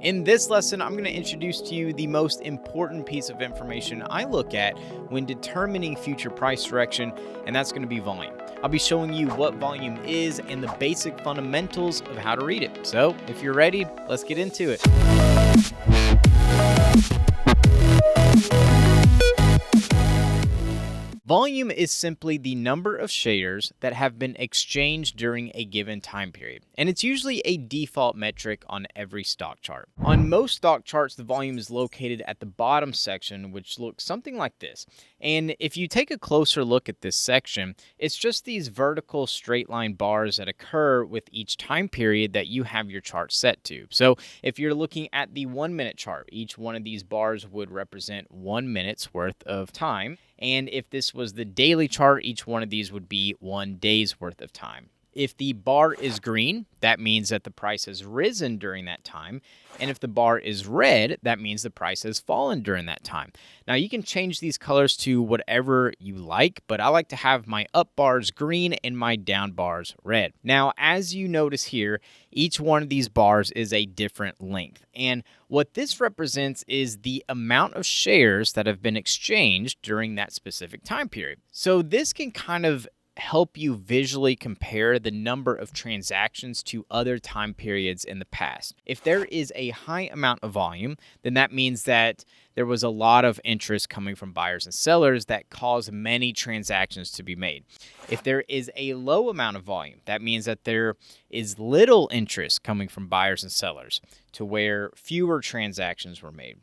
In this lesson, I'm going to introduce to you the most important piece of information I look at when determining future price direction, and that's going to be volume. I'll be showing you what volume is and the basic fundamentals of how to read it. So if you're ready, let's get into it. Volume is simply the number of shares that have been exchanged during a given time period, and it's usually a default metric on every stock chart. On most stock charts, the volume is located at the bottom section, which looks something like this. And if you take a closer look at this section, it's just these vertical straight line bars that occur with each time period that you have your chart set to. So if you're looking at the 1 minute chart, each one of these bars would represent 1 minute's worth of time. And if this was the daily chart, each one of these would be 1 day's worth of time. If the bar is green, that means that the price has risen during that time. And if the bar is red, that means the price has fallen during that time. Now, you can change these colors to whatever you like, but I like to have my up bars green and my down bars red. Now, as you notice here, each one of these bars is a different length. And what this represents is the amount of shares that have been exchanged during that specific time period. So this can kind of help you visually compare the number of transactions to other time periods in the past. If there is a high amount of volume, then that means that there was a lot of interest coming from buyers and sellers that caused many transactions to be made. If there is a low amount of volume, that means that there is little interest coming from buyers and sellers to where fewer transactions were made.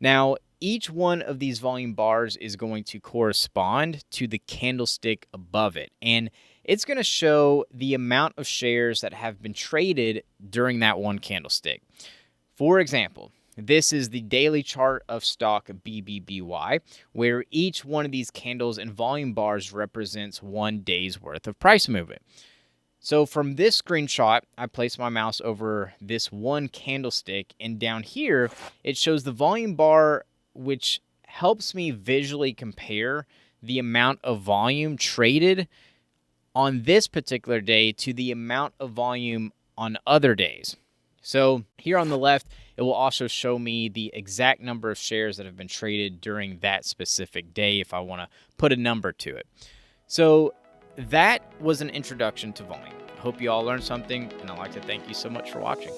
Now, each one of these volume bars is going to correspond to the candlestick above it, and it's going to show the amount of shares that have been traded during that one candlestick. For example, this is the daily chart of stock BBBY, where each one of these candles and volume bars represents 1 day's worth of price movement. So from this screenshot, I place my mouse over this one candlestick, and down here, it shows the volume bar, which helps me visually compare the amount of volume traded on this particular day to the amount of volume on other days. So here on the left, it will also show me the exact number of shares that have been traded during that specific day if I want to put a number to it. So that was an introduction to volume. I hope you all learned something, and I'd like to thank you so much for watching.